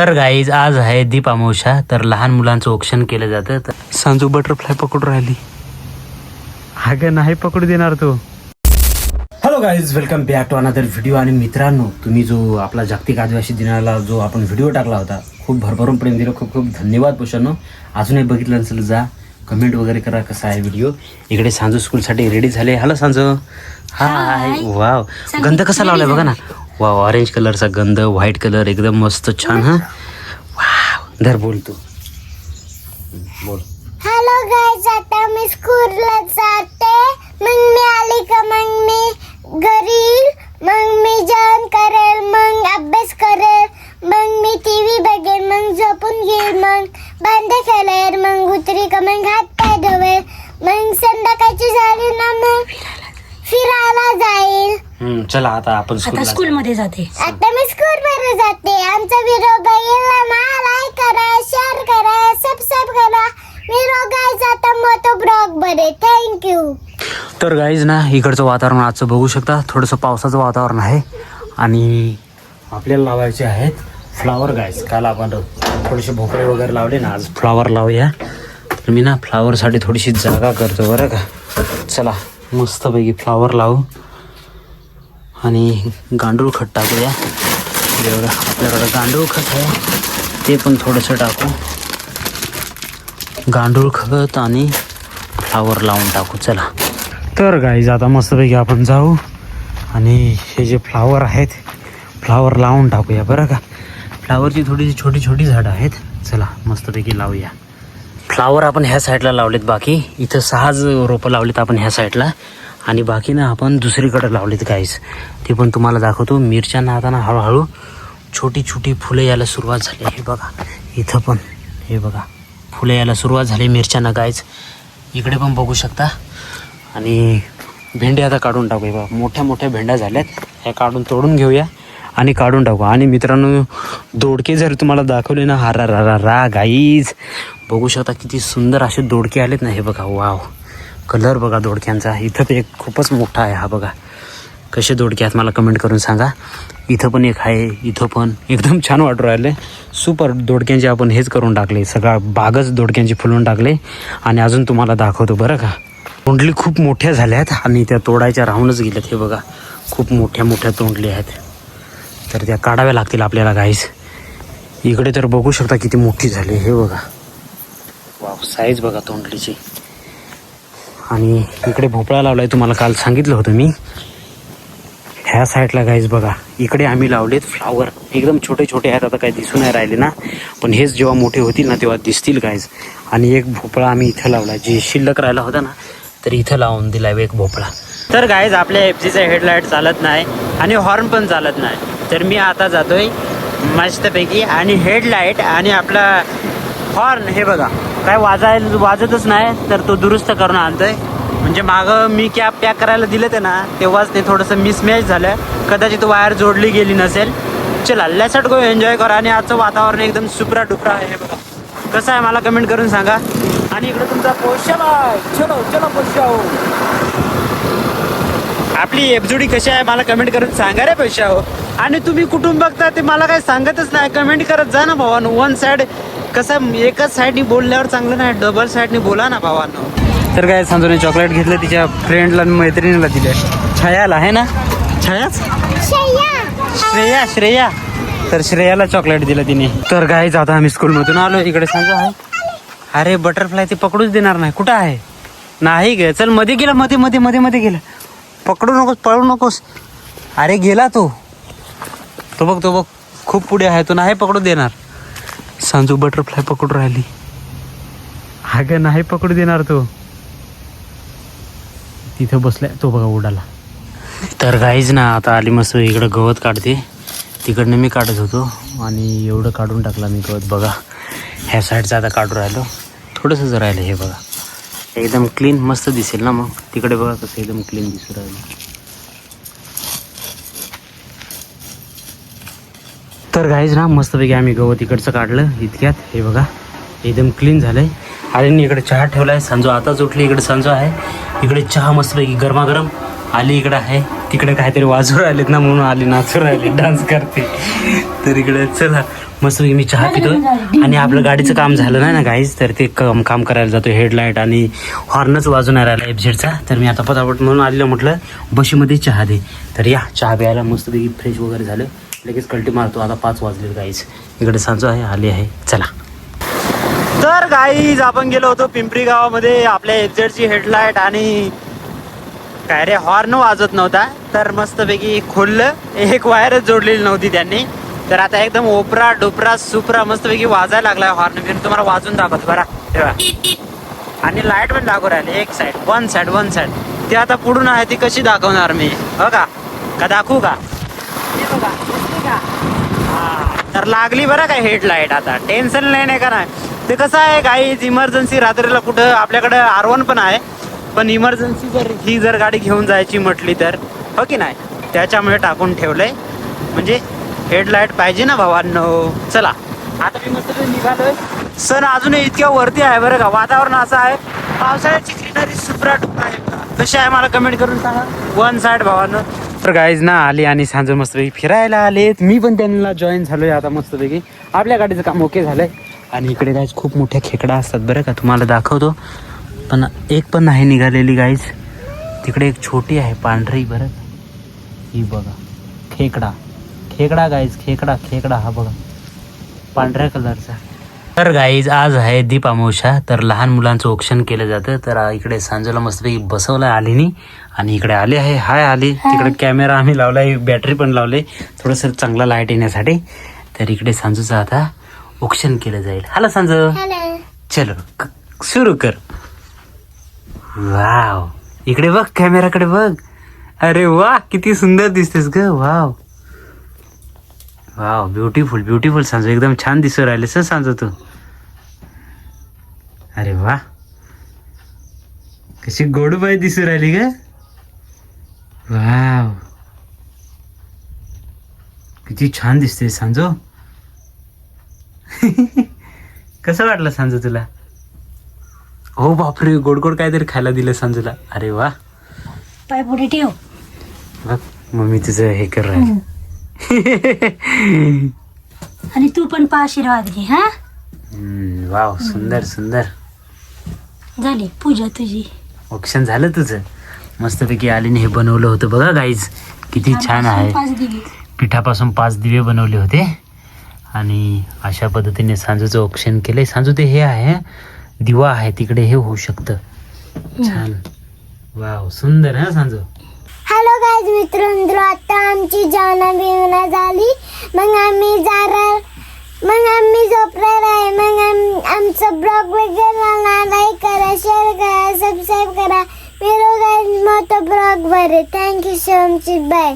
तर गाईज आज आहे दीप अमावस्या, तर लहान मुलांचं औक्षण केलं जातं. तर सांजू बटरफ्लाय पकडून राहिली. अगं नाही पकडू देणार तो. Hello guys, welcome back to another video. आणि मित्रांनो, तुम्ही जो आपला जागतिक आदिवासी दिनाला जो आपण व्हिडिओ टाकला होता, खूप भरभरून प्रेम दिलं. खूप खूप धन्यवाद पोषांनो. अजूनही बघितलं नसेल जा कमेंट वगैरे करा कसा आहे व्हिडिओ. इकडे सांजू स्कूलसाठी रेडी झाले. हॅलो सांजू. हाय. वाव, गंध कसा लावलाय बघा ना. वाव, ऑरेंज कलरचा गंध, व्हाईट कलर, एकदम मस्त छान. हा वाव, धर बोल तू बोल. हॅलो गाईज, आता मी स्कूलला जाते. मग मी आली का मग मी घरी येईल. मग मी जेवण करेल, मग अभ्यास करेल, मग मी टीव्ही बघेल, मग झोपून घेईल, मग भांडे खेळेल, मग उतरी का मग हात पाय धुवेल, मग संध्याकाळची झाली ना मग फिरायला जाईल. चला आता आपण स्कूल मध्ये जाते. आता मी स्कूल मध्ये जाते. आमचा व्हिडिओ बघायला लाईक करा, शेअर करा, सबस्क्राईब करा. व्हिडिओ गाईज आता मोठो ब्लॉग बरे. थँक्यू. तर गाईज ना, इकडचं वातावरण आजचं बघू शकता. थोडंसं पावसाचं वातावरण आहे आणि आपल्याला लावायचे आहेत फ्लावर. गाईज काल आपण थोडेसे भोपळे वगैरे लावले ना, आज फ्लावर लावूया. तर मी ना फ्लावरसाठी थोडीशी जागा करतो बरं का. चला मस्तपैकी फ्लावर लावू आणि गांडूळ खत टाकूया. जेवढं आपल्याकडं गांडूळ खत आहे ते पण थोडंसं टाकू. गांडूळ खत आणि फ्लावर लावून टाकू. चला तर गाईज आता मस्तपैकी आपण जाऊ आणि हे जे फ्लावर आहेत फ्लावर लावून टाकूया बरं का. फ्लावरची थोडीशी छोटी छोटी झाडं आहेत. चला मस्तपैकी लावूया. फ्लावर आपण ह्या साईडला लावलेत, बाकी इथं 6 रोपं लावलेत आपण ह्या साईडला आणि बाकी ना आपण दुसरीकडे लावलेत गाईज. ते पण तुम्हाला दाखवतो. मिरच्यांना आता ना हळूहळू छोटी छोटी फुलं यायला सुरुवात झाली. हे बघा इथं पण, हे बघा फुलं यायला सुरुवात झाली मिरच्यांना गाईज. इकडे पण बघू शकता. आणि भेंड्या आता काढून टाकूया. बघा मोठ्या मोठ्या भेंड्या झाल्यात, ह्या काढून तोडून घेऊया आणि काढून टाकू. आणि मित्रांनो, दोडके जर तुम्हाला दाखवले ना, हा रा रा रा गाईज बघू शकता किती सुंदर असे दोडके आलेत ना. हे बघा वाव, कलर बघा दोडक्यांचा. इथं ते एक खूपच मोठा आहे. हा बघा कसे दोडके आहेत मला कमेंट करून सांगा. इथं पण एक आहे, इथं पण एकदम छान वाटू राहिले. सुपर दोडक्यांचे आपण हेच करून टाकले, सगळा बागच दोडक्यांची फुलवून टाकले. आणि अजून तुम्हाला दाखवतो बरं का. तोंडली खूप मोठ्या झाल्यात आणि त्या तोडायच्या राहूनच गेल्यात. हे बघा खूप मोठ्या मोठ्या तोंडली आहेत, तर त्या काढाव्या लागतील आपल्याला गाईस. इकडे तर बघू शकता किती मोठी झाली. हे बघा वाव, साईज बघा तोंडलीची. आणि इकडे भोपळा लावलाय, तुम्हाला काल सांगितलं होतं मी. ह्या साईडला गाईज बघा, इकडे आम्ही लावलेत फ्लावर. एकदम छोटे छोटे आहेत, आता काही दिसून नाही राहिले ना, पण हेच जेव्हा मोठे होतील ना तेव्हा दिसतील गाईज. आणि एक भोपळा आम्ही इथं लावला, जे शिल्लक राहिला होता ना, तर इथं लावून दिला एक भोपळा. तर गाईज आपल्या एफजीचा हेडलाईट चालत नाही आणि हॉर्न पण चालत नाही. तर मी आता जातोय मस्तपैकी आणि हेडलाईट आणि आपला हॉर्न हे बघा काय वाजतच नाही, तर तो दुरुस्त करून आणतोय. म्हणजे मागं मी कॅब पॅक करायला दिलं ते ना, तेव्हाच ते थोडंसं मिसमॅच झालं. कदाचित वायर जोडली गेली नसेल. चला लेट्स गो, एन्जॉय करा. आणि आजचं वातावरण एकदम सुपरा डुपरा आहे. बघा कसं आहे मला कमेंट करून सांगा. आणि इकडे तुमचा पोषण आहे. चलो चलो पोषाओ. आपली एफजोडी कशी आहे मला कमेंट करून सांगा रे पोषाओ. आणि तुम्ही कुठून बघता ते मला काय सांगतच नाही. कमेंट करत जा ना भावानो. वन साईड कसं एकाच साईडनी बोलल्यावर चांगलं नाही, डबल साईडनी बोला ना भावांनो. तर काय सांजूने चॉकलेट घेतलं, तिच्या फ्रेंडला आणि मैत्रिणीला दिलं. छायाला आहे ना, छायाच श्रेया. तर श्रेयाला चॉकलेट दिलं तिने. तर गाईज आता आम्ही स्कूलमधून आलो. इकडे सांगा आहे. अरे बटरफ्लाय ते पकडूच देणार नाही. कुठं आहे? नाही गे, चल मध्ये गेला, मध्ये मध्ये मध्ये मध्ये गेला. पकडू नकोस, पळू नकोस. अरे गेला तो बघ खूप पुढे आहे. तो नाही पकडू देणार. सांजू बटरफ्लाय पकडू राहिली. अगं नाही पकडू देणार तो. तिथं बसलाय तो बघा उडाला. तर गाईज ना आता आली मस्त इकडं गवत काढते. तिकडनं मी काढत होतो आणि एवढं काढून टाकला मी गवत. बघा ह्या साईडचं आता काढून राहिलो. थोडंसं राहिलं. हे बघा एकदम क्लीन मस्त दिसेल ना. मग तिकडे बघा कसं एकदम क्लीन दिसू राहिलं. तर गाईज ना मस्तपैकी आम्ही गवत इकडचं काढलं इतक्यात. हे बघा एकदम क्लीन झालंय. आणि इकडे चहा ठेवलाय. संजू आताच उठली. इकडे संजू आहे. इकडे चहा मस्तपैकी गरमागरम आली. इकडे आहे. तिकडे काहीतरी वाजू राहिलेत ना, म्हणून आली नाचू राहिली, डान्स करते. तर इकडे चला मस्त मी चहा पितोय आणि आपलं गाडीचं काम झालं नाही ना गाईज, तर ते काम करायला जातो. हेडलाईट आणि हॉर्नच वाजून राहिला एफझेडचा. तर मी आता पटापट म्हणून आलेलं, म्हटलं बशीमध्ये चहा दे. तर या चहा प्यायला मस्तपैकी फ्रेश वगैरे झालं, लगेच कल्टी मारतो. आता 5 वाजले गाईज. इकडे सांजो आहे, आली आहे. चला तर गाईज आपण गेलो होतो पिंपरी गावामध्ये. आपल्या एफझेडची हेडलाईट आणि काय रे हॉर्न वाजत नव्हता, तर मस्तपैकी खोललं. एक वायरच जोडलेली नव्हती त्यांनी. तर आता एकदम ओपरा डोपरा सुपरा मस्तपैकी वाजायला लागलाय हॉर्न. मी तुम्हाला वाजून दाखवतो बरा तेव्हा. आणि लाईट पण दाखवू राहिले एक साईड, वन साईड. ती आता पुढून आहे, ती कशी दाखवणार मी, हो का दाखवू का? हे बघा, दिसली का? तर लागली बरं का हेडलाईट. आता टेन्शन नाही का नाही. ते कसं आहे गाईज, इमर्जन्सी रात्रीला कुठं आपल्याकडे R1 पण आहे, पण इमर्जन्सी जर गाडी घेऊन जायची म्हटली तर, हो की नाही, त्याच्यामुळे टाकून ठेवलंय. म्हणजे हेडलाईट पाहिजे ना भावांनो. चला आता मी मस्त निघालोय. सण अजूनही इतक्या वरती आहे बरं का. वातावरण असं आहे, पावसाळ्याची ग्रीनरी सुपराट आहे. कशी आहे मला कमेंट करून सांगा. वन साईड भावांनो. तर गाईज ना आली आणि सांजो मस्तपैकी फिरायला आलेत. मी पण त्यांना जॉईन झालोय आता मस्तपैकी. आपल्या गाडीचं काम ओके झालंय. आणि इकडे गाईज खूप मोठ्या खेकडा असतात बरं का, तुम्हाला दाखवतो. पण एक पण नाही निघालेली गाईज. तिकडे एक छोटी आहे पांढरी बरं, ही बघा. खेकडा गाईज, खेकडा हा बघा, पांढऱ्या कलरचा. तर गाईज आज आहे दीप अमावस्या, तर लहान मुलांचं औक्षण केलं जातं. तर इकडे सांजोला मस्तपैकी बसवलं आलीनी. आणि इकडे आले आहे. हाय आली. तिकडे कॅमेरा आम्ही लावलाय, बॅटरी पण लावले थोडंसं चांगला लाईट येण्यासाठी. तर इकडे सांजूचं आता औक्षण केलं जाईल. हाला सांजो, चलो सुरू कर. वाव, इकडे बघ, कॅमेराकडे बघ. अरे वा, किती सुंदर दिसतेस ग. वाव वाव, ब्युटिफुल सांजो, एकदम छान दिसू राहिलेस सांजो तू. अरे वा, कशी गोडूबाई दिसू राहिली ग. वाव, किती छान दिसते सांजो. कसं वाटलं सांजो तुला? हो बापरे, गोड काहीतरी खायला दिलं सांजूला. अरे वा, पाय पुढे ठेव. बघ मम्मी तुझं हे कर राहील. आणि तू पण पा आशीर्वाद घे. हा, वाव, सुंदर. झाली पूजा तुझी. औक्षण झालं तुझं. मस्तपैकी आलीने हे बनवलं होतं बघा गाईज, किती छान आहे. 5 दिवे पिठापासून 5 दिवे बनवले होते. आणि अशा पद्धतीने सांजूचं औक्षण केलंय. सांजू ते हे आहे, दिवा आहे तिकडे, हे होऊ शकतं. छान, वाव, सुंदर हा सांजू. हॅलो गाईज मित्रांनो, आता आमची जेवणा बिवणा झाली. मग आम्ही झोपणार आहे. मग आमचं ब्लॉग वगैरे लाईक करा, शेअर करा, सबस्क्राईब करा. मिळू गाईज मोठं ब्लॉग वर. Thank you so much. बाय.